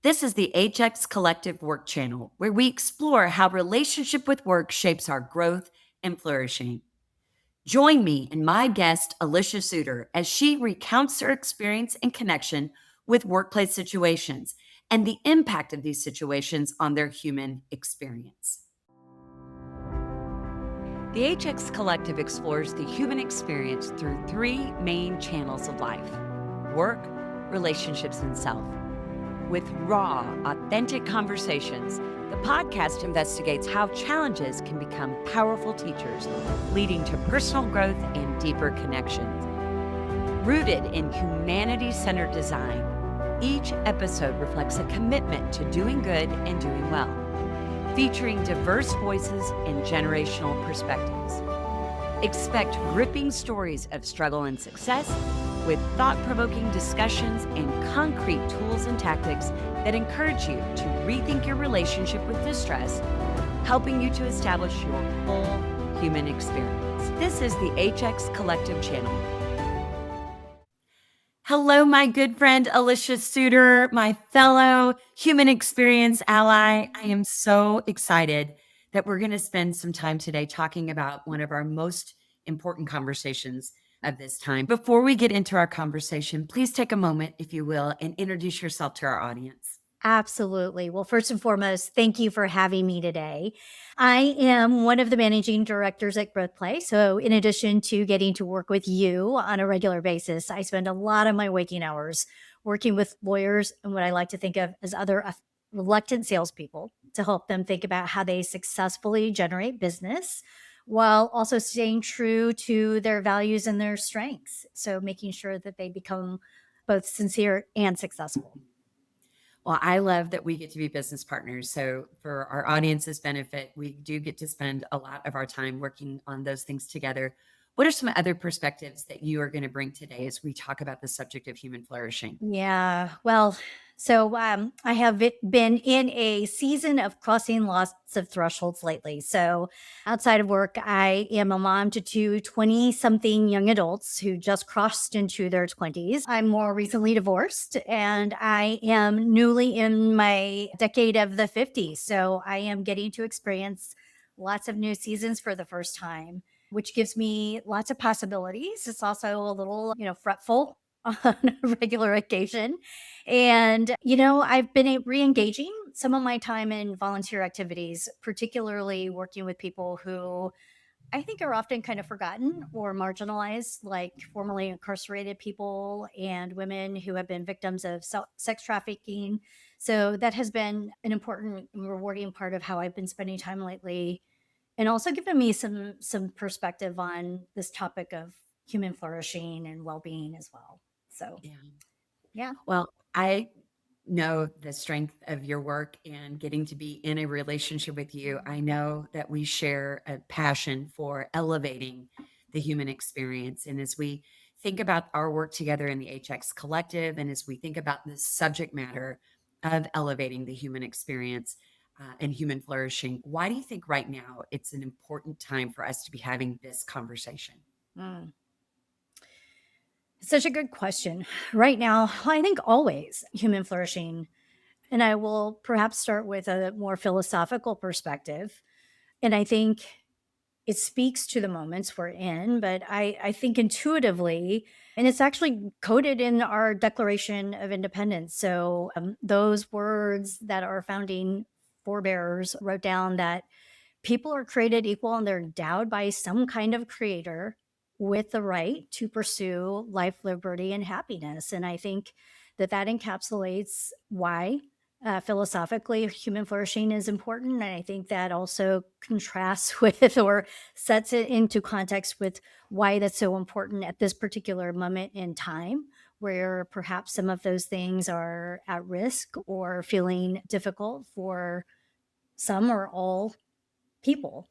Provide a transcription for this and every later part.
This is the HX Collective Work Channel, where we explore how relationship with work shapes our growth and flourishing. Join me and my guest, Alycia Sutor, as she recounts her experience and connection with workplace situations and the impact of these situations on their human experience. The HX Collective explores the human experience through three main channels of life: work, relationships, and self. With raw, authentic conversations, the podcast investigates how challenges can become powerful teachers, leading to personal growth and deeper connections. Rooted in humanity-centered design, each episode reflects a commitment to doing good and doing well, featuring diverse voices and generational perspectives. Expect gripping stories of struggle and success, with thought-provoking discussions and concrete tools and tactics that encourage you to rethink your relationship with distress, helping you to establish your full human experience. This is the HX Collective channel. Hello, my good friend, Alycia Sutor, my fellow human experience ally. I am so excited that we're going to spend some time today talking about one of our most important conversations of this time. Before we get into our conversation, please take a moment, if you will, and introduce yourself to our audience. Absolutely. Well, first and foremost, thank you for having me today. I am one of the managing directors at GrowthPlay. So, in addition to getting to work with you on a regular basis, I spend a lot of my waking hours working with lawyers and what I like to think of as other reluctant salespeople to help them think about how they successfully generate business while also staying true to their values and their strengths. So, making sure that they become both sincere and successful. Well, I love that we get to be business partners. So, for our audience's benefit, we do get to spend a lot of our time working on those things together. What are some other perspectives that you are going to bring today as we talk about the subject of human flourishing? Yeah. Well, I have been in a season of crossing lots of thresholds lately. So outside of work, I am a mom to two 20 something young adults who just crossed into their 20s. I'm more recently divorced and I am newly in my decade of the 50s. So I am getting to experience lots of new seasons for the first time, which gives me lots of possibilities. It's also a little, fretful on a regular occasion. And, I've been re engaging some of my time in volunteer activities, particularly working with people who I think are often kind of forgotten or marginalized, like formerly incarcerated people and women who have been victims of sex trafficking. So that has been an important and rewarding part of how I've been spending time lately, and also given me some perspective on this topic of human flourishing and well-being as well. So Yeah. yeah. Well, I know the strength of your work and getting to be in a relationship with you. I know that we share a passion for elevating the human experience. And as we think about our work together in the HX Collective, and as we think about this subject matter of elevating the human experience and human flourishing, why do you think right now it's an important time for us to be having this conversation? Mm. Such a good question. Right now, I think always human flourishing. And I will perhaps start with a more philosophical perspective. And I think it speaks to the moments we're in, but I think intuitively, and it's actually coded in our Declaration of Independence. So those words that our founding forebearers wrote down, that people are created equal and they're endowed by some kind of creator with the right to pursue life, liberty, and happiness. And I think that that encapsulates why philosophically human flourishing is important. And I think that also contrasts with or sets it into context with why that's so important at this particular moment in time, where perhaps some of those things are at risk or feeling difficult for some or all people.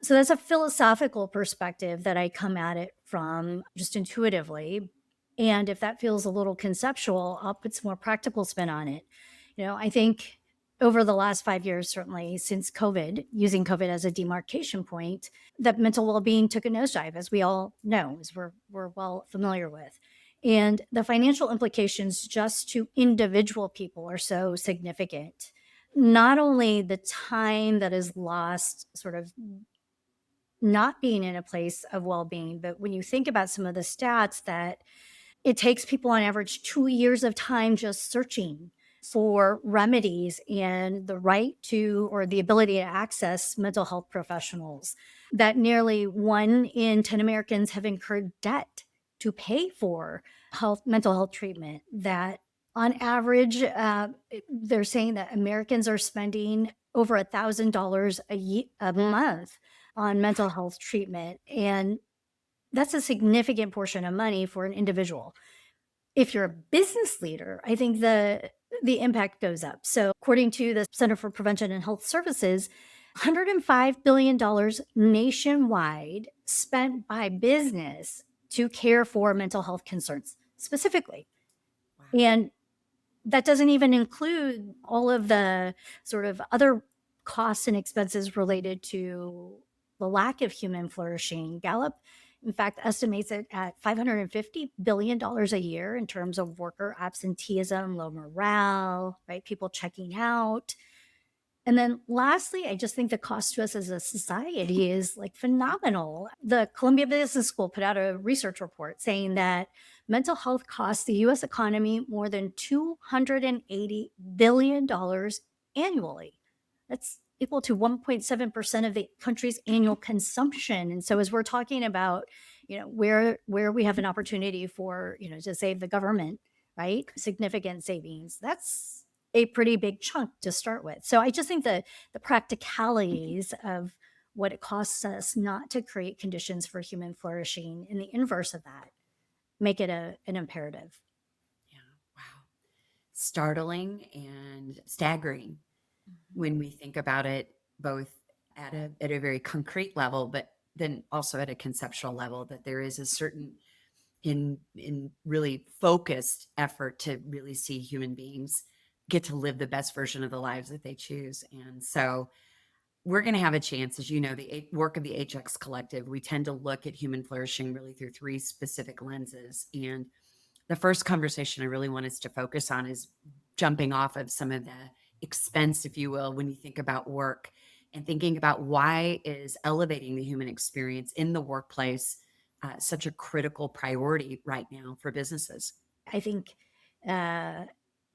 So that's a philosophical perspective that I come at it from just intuitively. And if that feels a little conceptual, I'll put some more practical spin on it. I think over the last 5 years, certainly since COVID, using COVID as a demarcation point, that mental well-being took a nosedive, as we all know, as we're well familiar with. And the financial implications just to individual people are so significant. Not only the time that is lost, sort of not being in a place of well being, but when you think about some of the stats that it takes people on average 2 years of time just searching for remedies and the right to or the ability to access mental health professionals, that nearly 1 in 10 Americans have incurred debt to pay for mental health treatment, that on average, they're saying that Americans are spending over $1,000 a month on mental health treatment. And that's a significant portion of money for an individual. If you're a business leader, I think the impact goes up. So, according to the Center for Prevention and Health Services, $105 billion nationwide spent by business to care for mental health concerns specifically. Wow. And that doesn't even include all of the sort of other costs and expenses related to the lack of human flourishing. Gallup, in fact, estimates it at $550 billion a year in terms of worker absenteeism, low morale, right? People checking out. And then lastly, I just think the cost to us as a society is like phenomenal. The Columbia Business School put out a research report saying that mental health costs the US economy more than $280 billion annually. That's equal to 1.7% of the country's annual consumption. And so as we're talking about, where we have an opportunity for, to save the government, right? Significant savings. That's a pretty big chunk to start with. So I just think the practicalities of what it costs us not to create conditions for human flourishing and the inverse of that make it an imperative. Yeah. Wow. Startling and staggering when we think about it, both at a very concrete level, but then also at a conceptual level, that there is a certain in really focused effort to really see human beings get to live the best version of the lives that they choose. And so we're going to have a chance, as you know, the work of the HX Collective, we tend to look at human flourishing really through three specific lenses. And the first conversation I really want us to focus on is jumping off of some of the expense, if you will, when you think about work and thinking about why is elevating the human experience in the workplace such a critical priority right now for businesses. I think uh,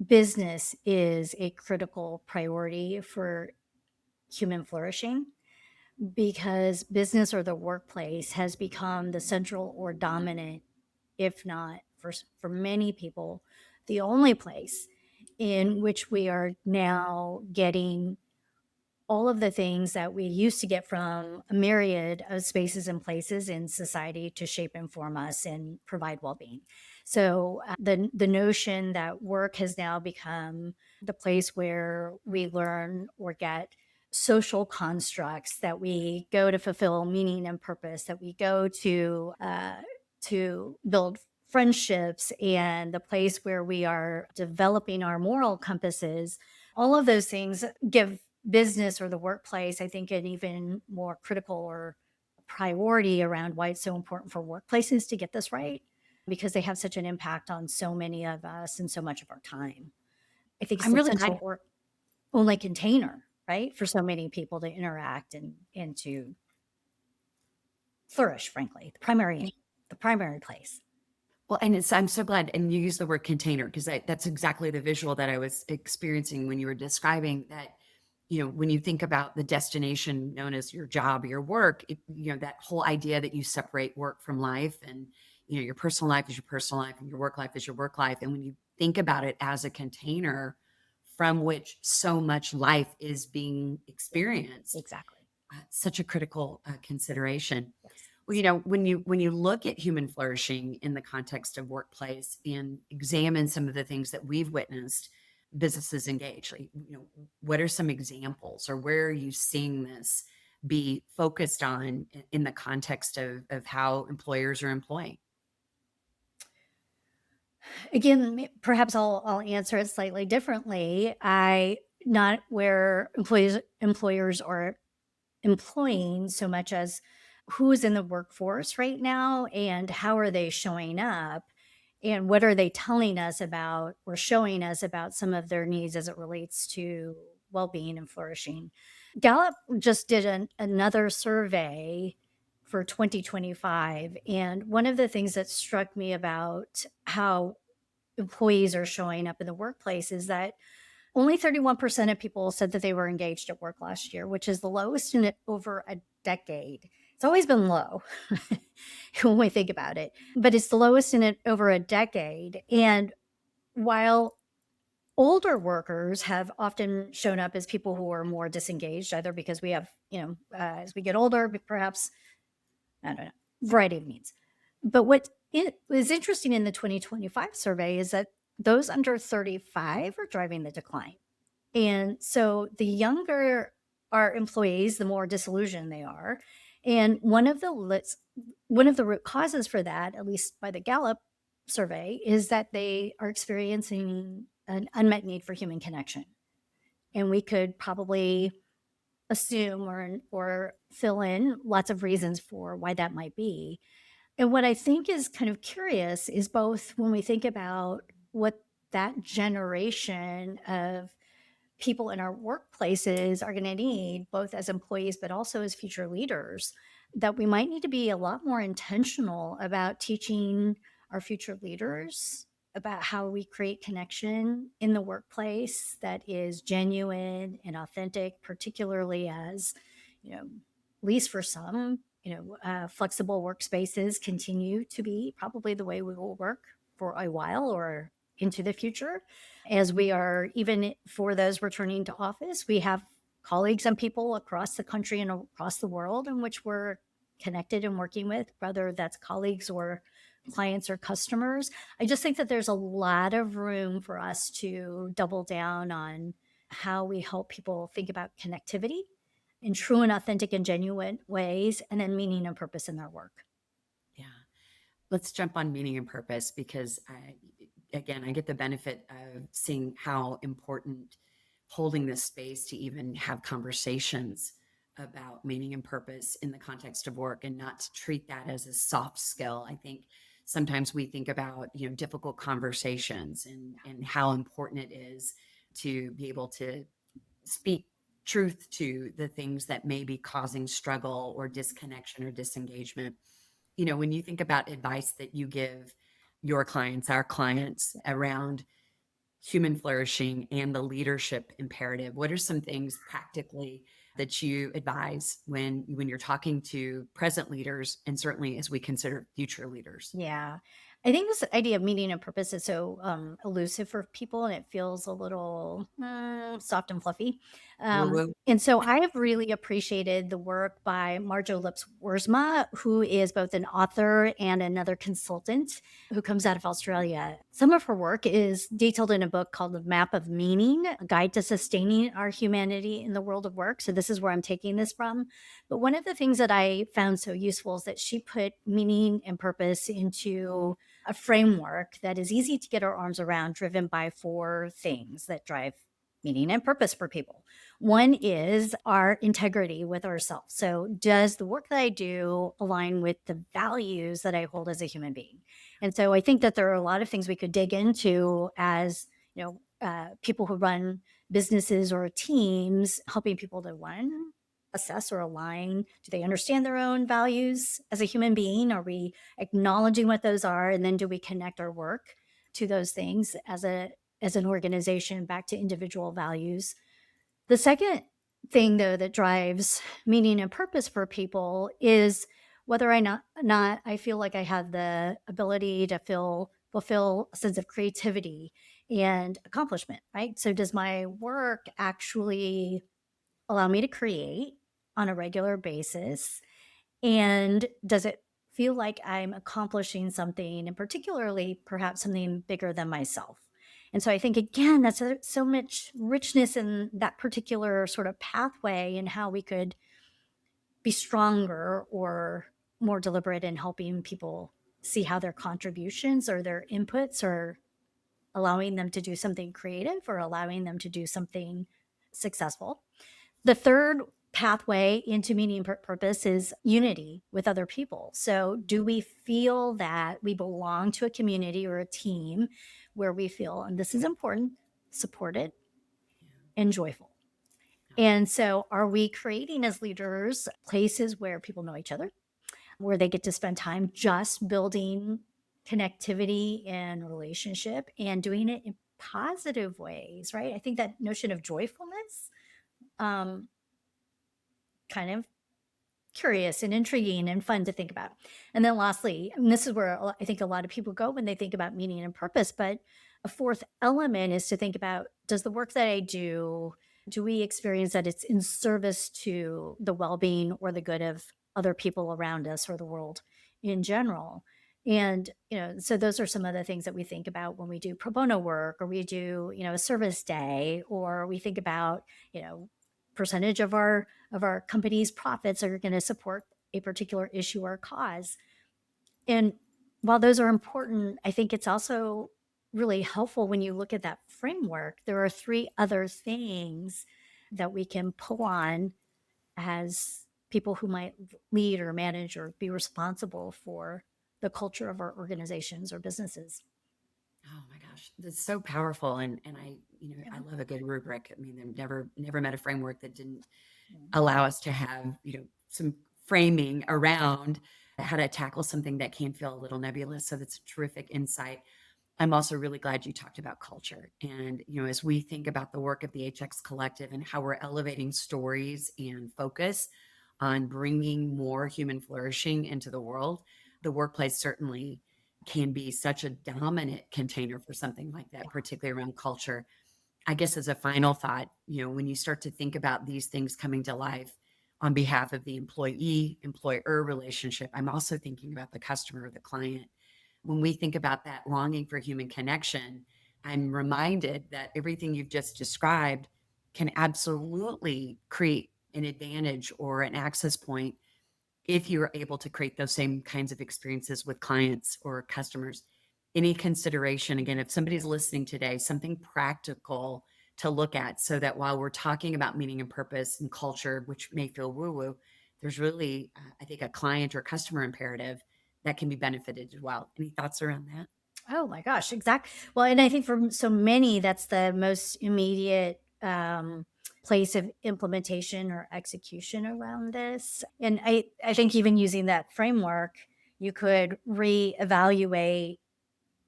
business is a critical priority for human flourishing because business or the workplace has become the central or dominant, if not for many people, the only place in which we are now getting all of the things that we used to get from a myriad of spaces and places in society to shape and form us and provide well-being. So the notion that work has now become the place where we learn or get social constructs, that we go to fulfill meaning and purpose, that we go to build friendships, and the place where we are developing our moral compasses, all of those things give business or the workplace, I think, an even more critical or priority around why it's so important for workplaces to get this right, because they have such an impact on so many of us and so much of our time. I think it's I'm the really central glad. or only container, right, for so many people to interact and to flourish, frankly, the primary place. Well, and I'm so glad, and you use the word container because that's exactly the visual that I was experiencing when you were describing that. When you think about the destination known as your job, your work, that whole idea that you separate work from life, and your personal life is your personal life, and your work life is your work life. And when you think about it as a container from which so much life is being experienced, Exactly. such a critical consideration. Yes. Well, when you look at human flourishing in the context of workplace and examine some of the things that we've witnessed businesses engage, like, what are some examples, or where are you seeing this be focused on in the context of how employers are employing? Again, perhaps I'll answer it slightly differently. I not where employers are employing so much as who's in the workforce right now and how are they showing up. And what are they telling us about or showing us about some of their needs as it relates to well-being and flourishing? Gallup just did another survey for 2025, and one of the things that struck me about how employees are showing up in the workplace is that only 31% of people said that they were engaged at work last year, which is the lowest in over a decade. It's always been low when we think about it, but it's the lowest in it over a decade. And while older workers have often shown up as people who are more disengaged, either because we have, as we get older, but perhaps, I don't know, variety of means. But what it was interesting in the 2025 survey is that those under 35 are driving the decline. And so the younger our employees, the more disillusioned they are. And one of the root causes for that, at least by the Gallup survey, is that they are experiencing an unmet need for human connection. And we could probably assume or fill in lots of reasons for why that might be. And what I think is kind of curious is both when we think about what that generation of people in our workplaces are going to need, both as employees, but also as future leaders, that we might need to be a lot more intentional about teaching our future leaders about how we create connection in the workplace that is genuine and authentic, particularly as, at least for some, flexible workspaces continue to be probably the way we will work for a while or into the future. As we are, even for those returning to office, we have colleagues and people across the country and across the world in which we're connected and working with, whether that's colleagues or clients or customers. I just think that there's a lot of room for us to double down on how we help people think about connectivity in true and authentic and genuine ways, and then meaning and purpose in their work. Yeah. Let's jump on meaning and purpose because again, I get the benefit of seeing how important holding this space to even have conversations about meaning and purpose in the context of work and not to treat that as a soft skill. I think sometimes we think about, difficult conversations and how important it is to be able to speak truth to the things that may be causing struggle or disconnection or disengagement. When you think about advice that you give your clients, our clients around human flourishing and the leadership imperative, what are some things practically that you advise when you're talking to present leaders and certainly as we consider future leaders? Yeah. I think this idea of meaning and purpose is so elusive for people and it feels a little soft and fluffy. Woo woo. And so I have really appreciated the work by Marjo Lips-Wordsma, who is both an author and another consultant who comes out of Australia. Some of her work is detailed in a book called The Map of Meaning, A Guide to Sustaining Our Humanity in the World of Work. So this is where I'm taking this from. But one of the things that I found so useful is that she put meaning and purpose into a framework that is easy to get our arms around, driven by four things that drive meaning and purpose for people. One is our integrity with ourselves. So, does the work that I do align with the values that I hold as a human being? And so, I think that there are a lot of things we could dig into as people who run businesses or teams, helping people to one assess or align. Do they understand their own values as a human being? Are we acknowledging what those are, and then do we connect our work to those things as an organization back to individual values? The second thing, though, that drives meaning and purpose for people is whether or not I feel like I have the ability to fulfill a sense of creativity and accomplishment, right? So, does my work actually allow me to create on a regular basis? And does it feel like I'm accomplishing something, and particularly perhaps something bigger than myself? And so I think, again, that's so much richness in that particular sort of pathway and how we could be stronger or more deliberate in helping people see how their contributions or their inputs are allowing them to do something creative or allowing them to do something successful. The third pathway into meaning and purpose is unity with other people. So, do we feel that we belong to a community or a team where we feel, and this is important, supported Yeah. and joyful? Oh, And so, are we creating as leaders places where people know each other, where they get to spend time just building connectivity and relationship and doing it in positive ways, right? I think that notion of joyfulness, um, kind of curious and intriguing and fun to think about. And then lastly, and this is where I think a lot of people go when they think about meaning and purpose, but a fourth element is to think about, does the work that I do we experience that it's in service to the well-being or the good of other people around us or the world in general? And, so those are some of the things that we think about when we do pro bono work, or we do, a service day, or we think about, percentage of our company's profits are going to support a particular issue or cause. And while those are important, I think it's also really helpful when you look at that framework. There are three other things that we can pull on as people who might lead or manage or be responsible for the culture of our organizations or businesses. oh my gosh, that's so powerful. And I Yeah. love a good rubric. I mean, I've never met a framework that didn't Yeah. allow us to have, some framing around how to tackle something that can feel a little nebulous. So that's a terrific insight. I'm also really glad you talked about culture. And, as we think about the work of the HX Collective and how we're elevating stories and focus on bringing more human flourishing into the world, the workplace certainly can be such a dominant container for something like that, particularly around culture. I guess as a final thought, when you start to think about these things coming to life on behalf of the employee employer relationship, I'm also thinking about the customer or the client. When we think about that longing for human connection, I'm reminded that everything you've just described can absolutely create an advantage or an access point if you're able to create those same kinds of experiences with clients or customers. Any consideration, again, if somebody's listening today, something practical to look at so that while we're talking about meaning and purpose and culture, which may feel woo woo, there's really, I think, a client or customer imperative that can be benefited as well. Any thoughts around that? Oh my gosh, exactly. Well, and I think for so many, that's the most immediate place of implementation or execution around this. And I think even using that framework, you could reevaluate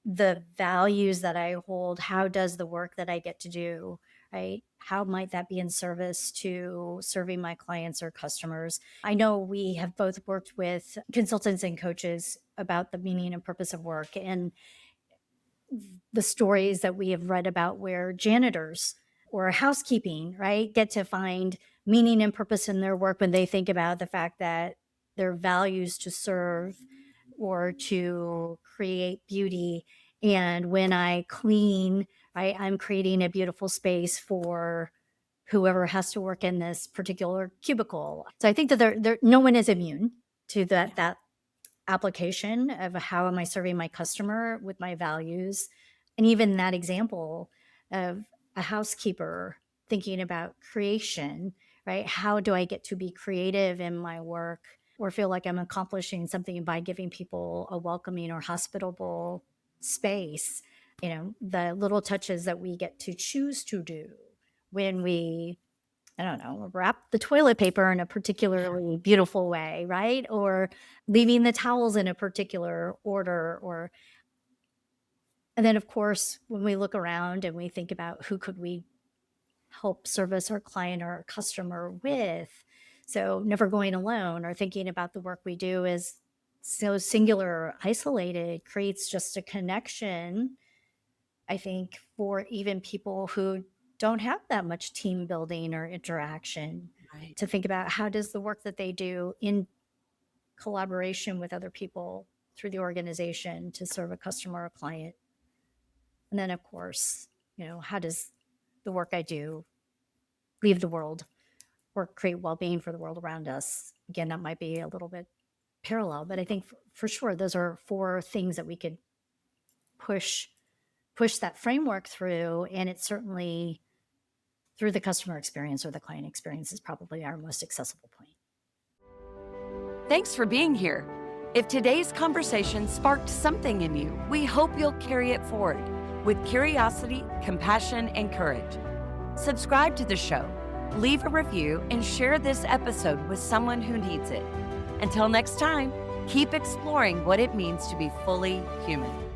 the values that I hold. How does the work that I get to do, right? How might that be in service to serving my clients or customers? I know we have both worked with consultants and coaches about the meaning and purpose of work. And the stories that we have read about where janitors or housekeeping, right, get to find meaning and purpose in their work when they think about the fact that their values to serve or to create beauty. And when I clean, right, I'm creating a beautiful space for whoever has to work in this particular cubicle. So I think that no one is immune to Yeah. that application of how am I serving my customer with my values. And even that example of a housekeeper thinking about creation, right? How do I get to be creative in my work or feel like I'm accomplishing something by giving people a welcoming or hospitable space? The little touches that we get to choose to do when we, I don't know, wrap the toilet paper in a Yeah. particularly beautiful way, right? Or leaving the towels in a particular order. Or, and then of course, when we look around and we think about who could we help service our client or our customer with, so never going alone or thinking about the work we do is so singular or isolated creates just a connection, I think, for even people who don't have that much team building or interaction, Right. to think about how does the work that they do in collaboration with other people through the organization to serve a customer or client. And then, of course, how does the work I do leave the world or create well being for the world around us? Again, that might be a little bit parallel, but I think for sure those are four things that we could push push that framework through. And it certainly through the customer experience or the client experience is probably our most accessible point. Thanks for being here. If today's conversation sparked something in you, we hope you'll carry it forward with curiosity, compassion, and courage. Subscribe to the show, leave a review, and share this episode with someone who needs it. Until next time, keep exploring what it means to be fully human.